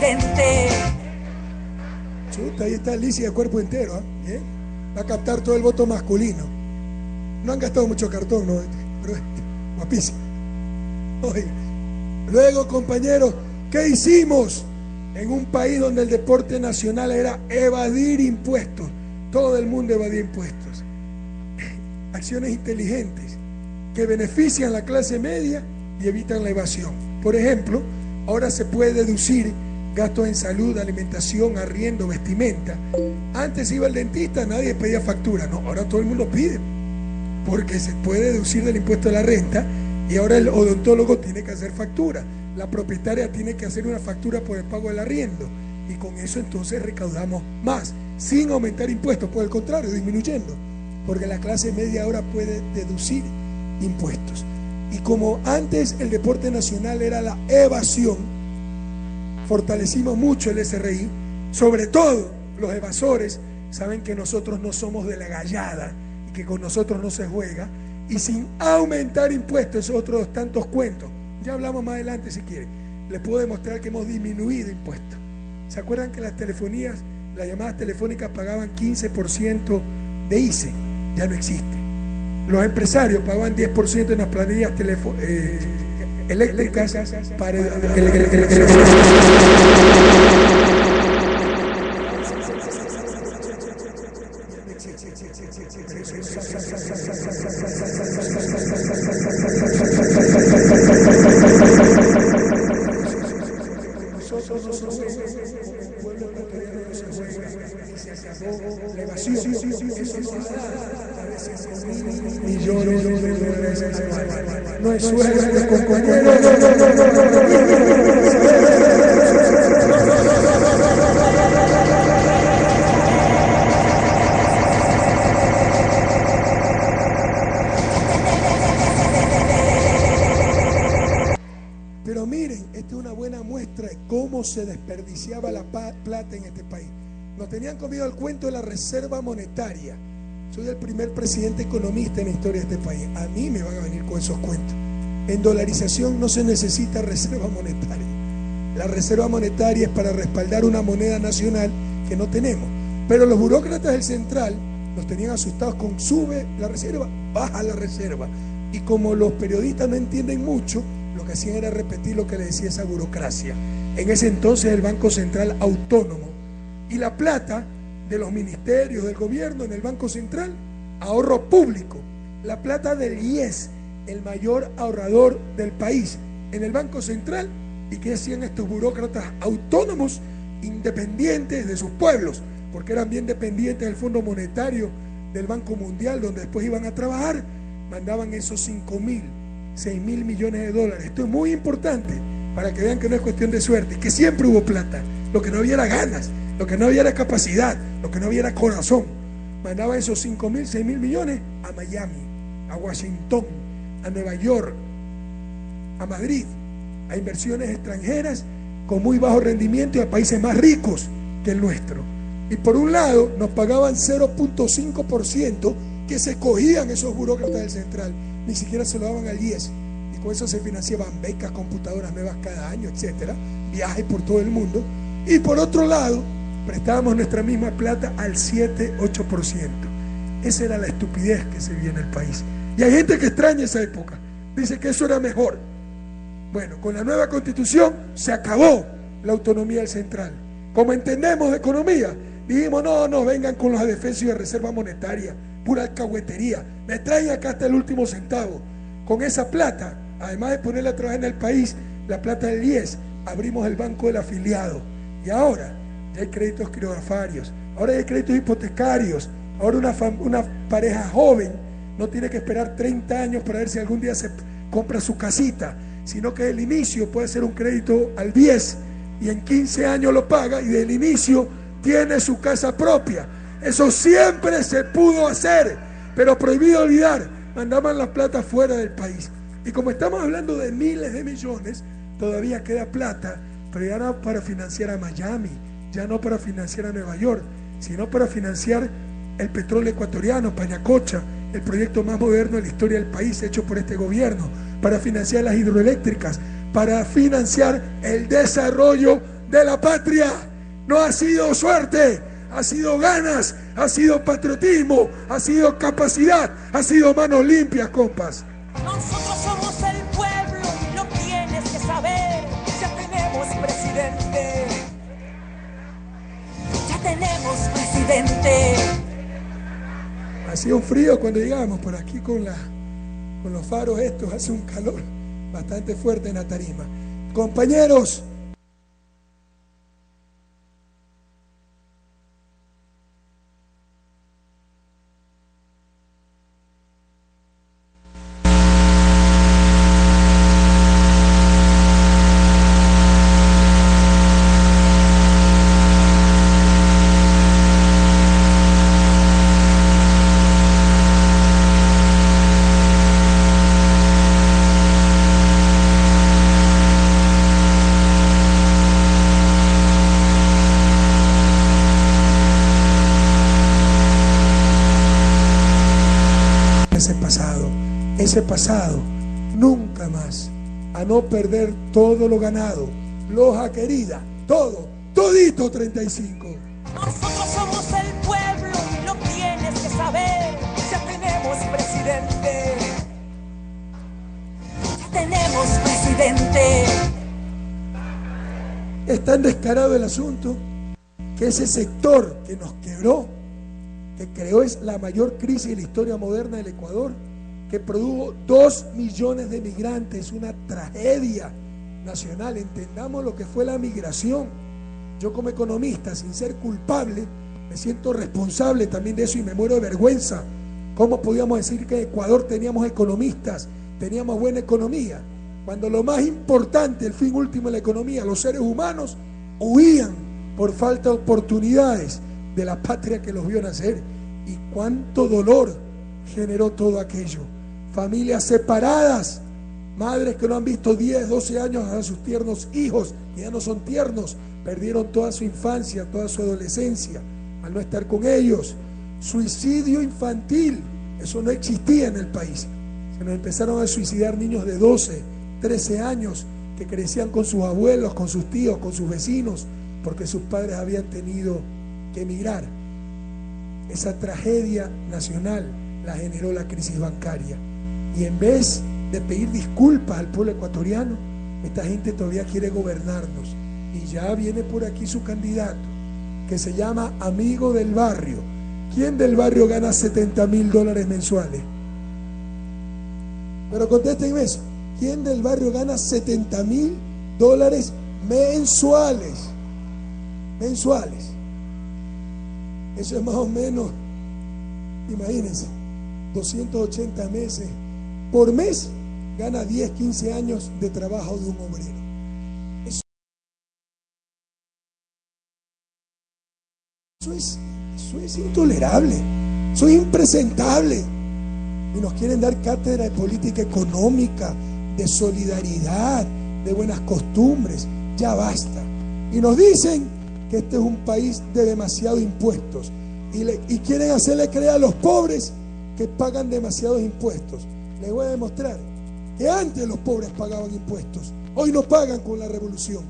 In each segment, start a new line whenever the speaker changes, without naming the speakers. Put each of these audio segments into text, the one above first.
gente.
Chuta, ahí está Alicia de cuerpo entero, ¿eh? Bien. Va a captar todo el voto masculino. No han gastado mucho cartón, ¿no? Pero guapísimo. Oye. Luego, compañeros, ¿qué hicimos en un país donde el deporte nacional era evadir impuestos? Todo el mundo evadía impuestos. Acciones inteligentes que benefician a la clase media y evitan la evasión. Por ejemplo, ahora se puede deducir gastos en salud, alimentación, arriendo, vestimenta. Antes iba al dentista, nadie pedía factura. No, ahora todo el mundo pide, porque se puede deducir del impuesto de la renta. Y ahora el odontólogo tiene que hacer factura, la propietaria tiene que hacer una factura por el pago del arriendo, y con eso entonces recaudamos más, sin aumentar impuestos, por el contrario, disminuyendo, porque la clase media ahora puede deducir impuestos. Y como antes el deporte nacional era la evasión, fortalecimos mucho el SRI, sobre todo los evasores saben que nosotros no somos de la gallada y que con nosotros no se juega. Y sin aumentar impuestos, otros tantos cuentos. Ya hablamos más adelante si quieren. Les puedo demostrar que hemos disminuido impuestos. ¿Se acuerdan que las telefonías, las llamadas telefónicas pagaban 15% de ICE? Ya no existe. Los empresarios pagaban 10% en las planillas eléctricas para la evasión. Millones de dólares. No es suerte, compañeros. Pero miren, esta es una buena muestra de cómo se desperdiciaba la plata en este país. Nos tenían comido el cuento de la reserva monetaria. Soy el primer presidente economista en la historia de este país. A mí me van a venir con esos cuentos. En dolarización no se necesita reserva monetaria. La reserva monetaria es para respaldar una moneda nacional que no tenemos. Pero los burócratas del central nos tenían asustados con sube la reserva, baja la reserva. Y como los periodistas no entienden mucho, lo que hacían era repetir lo que le decía esa burocracia. En ese entonces el Banco Central autónomo, y la plata de los ministerios, del gobierno en el Banco Central, ahorro público. La plata del IES, el mayor ahorrador del país, en el Banco Central. ¿Y qué hacían estos burócratas autónomos, independientes de sus pueblos? Porque eran bien dependientes del Fondo Monetario, del Banco Mundial, donde después iban a trabajar. Mandaban esos 6.000 millones de dólares. Esto es muy importante para que vean que no es cuestión de suerte, que siempre hubo plata. Lo que no había era ganas, lo que no había era capacidad, lo que no había era corazón. Mandaban esos 6.000 millones a Miami, a Washington, a Nueva York, a Madrid, a inversiones extranjeras con muy bajo rendimiento y a países más ricos que el nuestro. Y por un lado nos pagaban 0.5% que se cogían esos burócratas del central, ni siquiera se lo daban al IES, y con eso se financiaban becas, computadoras nuevas cada año, etcétera, viajes por todo el mundo. Y por otro lado prestábamos nuestra misma plata al 7-8%. Esa era la estupidez que se vivía en el país, y hay gente que extraña esa época, dice que eso era mejor. Bueno, con la nueva constitución se acabó la autonomía del central. Como entendemos de economía, dijimos no vengan con los defensas y de reserva monetaria, pura alcahuetería, me traen acá hasta el último centavo. Con esa plata, además de ponerla a trabajar en el país, la plata del IES, abrimos el banco del afiliado, y ahora ya hay créditos quirografarios, ahora hay créditos hipotecarios. Ahora una pareja joven no tiene que esperar 30 años para ver si algún día se compra su casita, sino que del inicio puede ser un crédito al 10 y en 15 años lo paga, y del inicio tiene su casa propia. Eso siempre se pudo hacer, pero prohibido olvidar, mandaban la plata fuera del país. Y como estamos hablando de miles de millones, todavía queda plata, pero ya no para financiar a Miami, ya no para financiar a Nueva York, sino para financiar el petróleo ecuatoriano, Pañacocha, el proyecto más moderno de la historia del país hecho por este gobierno, para financiar las hidroeléctricas, para financiar el desarrollo de la patria no ha sido suerte, ha sido ganas, ha sido patriotismo, ha sido capacidad, ha sido manos limpias, compas.
Nosotros somos el pueblo y lo tienes que saber. Ya tenemos presidente. Ya tenemos presidente.
Hacía un frío cuando llegamos por aquí con los faros estos, hace un calor bastante fuerte en la tarima. Compañeros, ese pasado, nunca más, a no perder todo lo ganado, Loja querida, todito 35.
Nosotros somos el pueblo y lo tienes que saber. Ya tenemos presidente. Ya tenemos presidente.
Es tan descarado el asunto que ese sector que nos quebró, que creó es la mayor crisis de la historia moderna del Ecuador, que produjo 2 millones de migrantes, una tragedia nacional. Entendamos lo que fue la migración. Yo como economista, sin ser culpable, me siento responsable también de eso y me muero de vergüenza. ¿Cómo podíamos decir que en Ecuador teníamos economistas, teníamos buena economía, cuando lo más importante, el fin último de la economía, los seres humanos huían por falta de oportunidades de la patria que los vio nacer? Y cuánto dolor generó todo aquello. Familias separadas, madres que no han visto 10, 12 años a sus tiernos hijos, que ya no son tiernos, perdieron toda su infancia, toda su adolescencia al no estar con ellos. Suicidio infantil, eso no existía en el país. Se nos empezaron a suicidar niños de 12, 13 años que crecían con sus abuelos, con sus tíos, con sus vecinos, porque sus padres habían tenido que emigrar. Esa tragedia nacional la generó la crisis bancaria. Y en vez de pedir disculpas al pueblo ecuatoriano, esta gente todavía quiere gobernarnos. Y ya viene por aquí su candidato, que se llama Amigo del Barrio. ¿Quién del barrio gana $70,000 mensuales? Pero contéstenme eso. ¿Quién del barrio gana $70,000 mensuales? Mensuales. Eso es más o menos, imagínense, 280 meses. Por mes gana 10, 15 años de trabajo de un obrero. Eso es intolerable, eso es impresentable. Y nos quieren dar cátedra de política económica, de solidaridad, de buenas costumbres. Ya basta. Y nos dicen que este es un país de demasiados impuestos. Y quieren hacerle creer a los pobres que pagan demasiados impuestos. Les voy a demostrar que antes los pobres pagaban impuestos. Hoy no pagan con la revolución.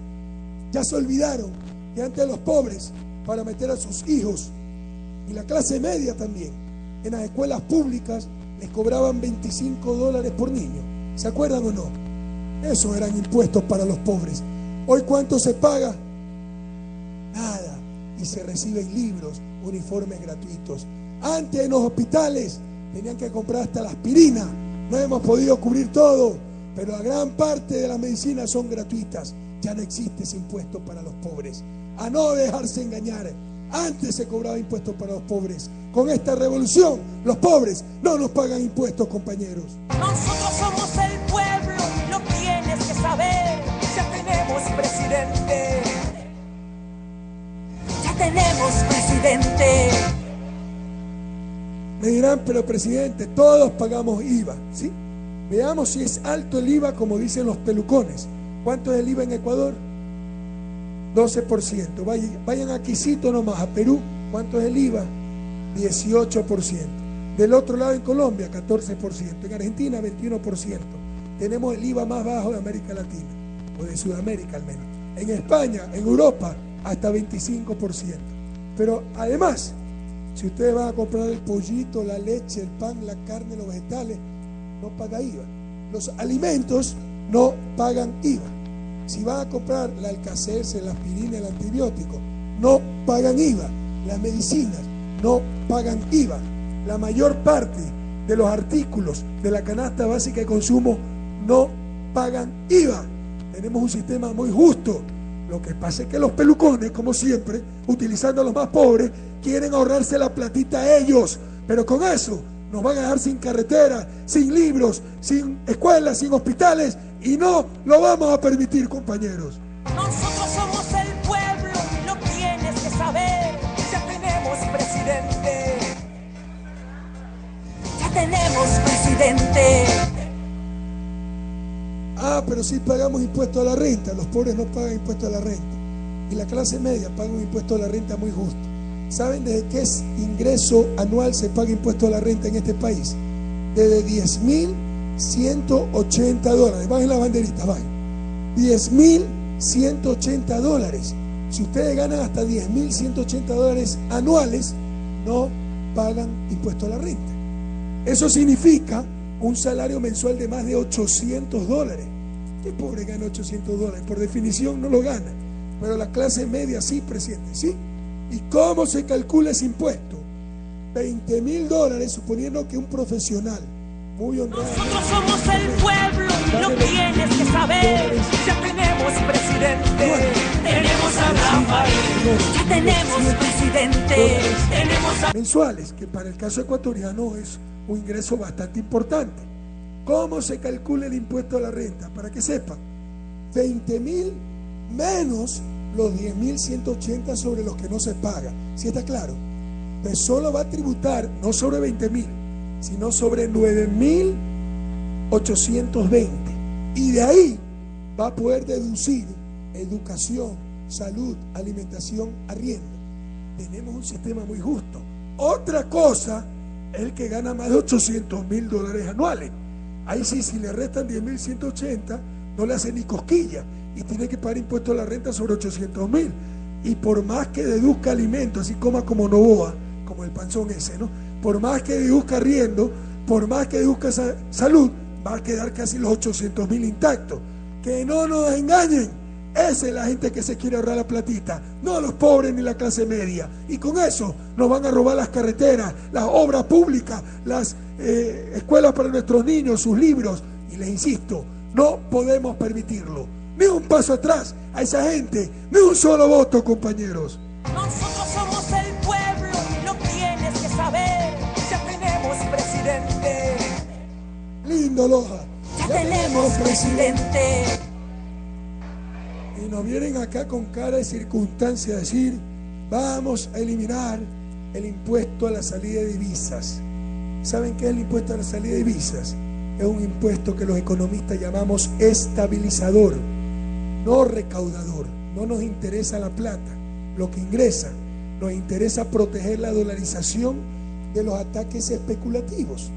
Ya se olvidaron que antes los pobres, para meter a sus hijos, y la clase media también, en las escuelas públicas, les cobraban $25 por niño. ¿Se acuerdan o no? Esos eran impuestos para los pobres. Hoy, ¿cuánto se paga? Nada. Y se reciben libros, uniformes gratuitos. Antes en los hospitales tenían que comprar hasta la aspirina. No hemos podido cubrir todo, pero la gran parte de las medicinas son gratuitas. Ya no existe ese impuesto para los pobres. A no dejarse engañar. Antes se cobraba impuestos para los pobres. Con esta revolución, los pobres no nos pagan impuestos, compañeros.
Nosotros somos el pueblo y lo tienes que saber. Ya tenemos presidente. Ya tenemos presidente.
Me dirán, pero presidente, todos pagamos IVA, ¿sí? Veamos si es alto el IVA como dicen los pelucones. ¿Cuánto es el IVA en Ecuador? 12%. Vayan a Quisito nomás, a Perú. ¿Cuánto es el IVA? 18%. Del otro lado en Colombia, 14%. En Argentina, 21%. Tenemos el IVA más bajo de América Latina, o de Sudamérica al menos. En España, en Europa, hasta 25%. Pero además, si ustedes van a comprar el pollito, la leche, el pan, la carne, los vegetales, no paga IVA. Los alimentos no pagan IVA. Si van a comprar la Alka-Seltzer, la aspirina, el antibiótico, no pagan IVA. Las medicinas no pagan IVA. La mayor parte de los artículos de la canasta básica de consumo no pagan IVA. Tenemos un sistema muy justo. Lo que pasa es que los pelucones, como siempre, utilizando a los más pobres, quieren ahorrarse la platita a ellos. Pero con eso nos van a dejar sin carretera, sin libros, sin escuelas, sin hospitales, y no lo vamos a permitir, compañeros.
Nosotros somos el pueblo y lo tienes que saber. Ya tenemos presidente. Ya tenemos presidente.
Pero sí pagamos impuesto a la renta. Los pobres no pagan impuesto a la renta. Y la clase media paga un impuesto a la renta muy justo. ¿Saben desde qué ingreso anual se paga impuesto a la renta en este país? Desde $10.180. Bajen la banderita, bajen. $10.180. Si ustedes ganan hasta $10.180 anuales, no pagan impuesto a la renta. Eso significa un salario mensual de más de $800. ¿Qué pobre gana $800? Por definición no lo gana. Pero la clase media sí, presidente, ¿sí? ¿Y cómo se calcula ese impuesto? $20.000, suponiendo que un profesional muy honrado.
Nosotros somos el pueblo y lo tienes que saber. Ya tenemos presidente. Tenemos a Rafael. Ya tenemos presidente. Tenemos a...
mensuales, que para el caso ecuatoriano es un ingreso bastante importante. ¿Cómo se calcula el impuesto a la renta? Para que sepan, 20.000 menos los 10.180 sobre los que no se paga. ¿Sí está claro? Pues solo va a tributar no sobre 20.000, sino sobre 9.820. Y de ahí va a poder deducir educación, salud, alimentación, arriendo. Tenemos un sistema muy justo. Otra cosa es el que gana más de $800.000 anuales. Ahí sí, si le restan 10.180, no le hace ni cosquilla y tiene que pagar impuesto a la renta sobre 800.000. Y por más que deduzca alimentos, así coma como Novoa, como el panzón ese, ¿no? Por más que deduzca arriendo, por más que deduzca salud, va a quedar casi los 800.000 intactos. Que no nos engañen. Esa es la gente que se quiere ahorrar la platita, no los pobres ni la clase media. Y con eso nos van a robar las carreteras, las obras públicas, las escuelas para nuestros niños, sus libros. Y les insisto, no podemos permitirlo. Ni un paso atrás a esa gente, ni un solo voto, compañeros.
Nosotros somos el pueblo y lo tienes que saber. Ya tenemos presidente.
Lindo, Loja.
Ya tenemos presidente.
Y nos vienen acá con cara de circunstancia a decir, vamos a eliminar el impuesto a la salida de divisas. ¿Saben qué es el impuesto a la salida de divisas? Es un impuesto que los economistas llamamos estabilizador, no recaudador. No nos interesa la plata, lo que ingresa. Nos interesa proteger la dolarización de los ataques especulativos.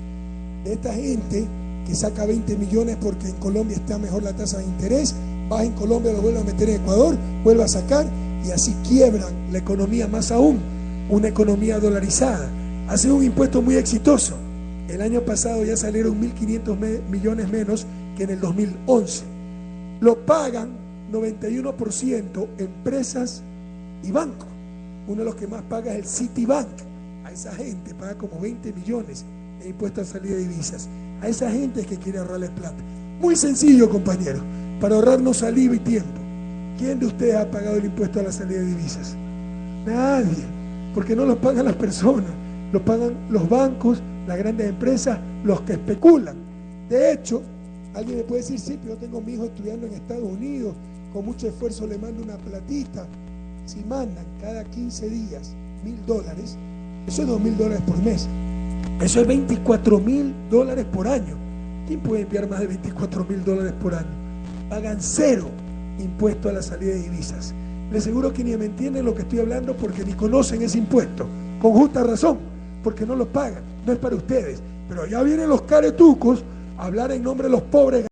De esta gente que saca 20 millones porque en Colombia está mejor la tasa de interés, baja en Colombia, lo vuelve a meter en Ecuador, vuelve a sacar y así quiebran la economía, más aún una economía dolarizada. Ha sido un impuesto muy exitoso. El año pasado ya salieron 1.500 millones menos que en el 2011. Lo pagan 91% empresas y bancos. Uno de los que más paga es el Citibank. A esa gente paga como 20 millones en impuestos a salida de divisas. A esa gente es que quiere ahorrarle plata. Muy sencillo, compañeros, para ahorrarnos saliva y tiempo. ¿Quién de ustedes ha pagado el impuesto a la salida de divisas? Nadie, porque no lo pagan las personas, lo pagan los bancos, las grandes empresas, los que especulan. De hecho, alguien me puede decir, sí, pero yo tengo a mi hijo estudiando en Estados Unidos, con mucho esfuerzo le mando una platita. Si mandan cada 15 días $1.000, eso es $2.000 por mes. Eso es $24.000 por año. ¿Quién puede enviar más de $24.000 por año? Pagan 0 impuesto a la salida de divisas. Les aseguro que ni me entienden lo que estoy hablando porque ni conocen ese impuesto. Con justa razón, porque no lo pagan. No es para ustedes. Pero ya vienen los caretucos a hablar en nombre de los pobres.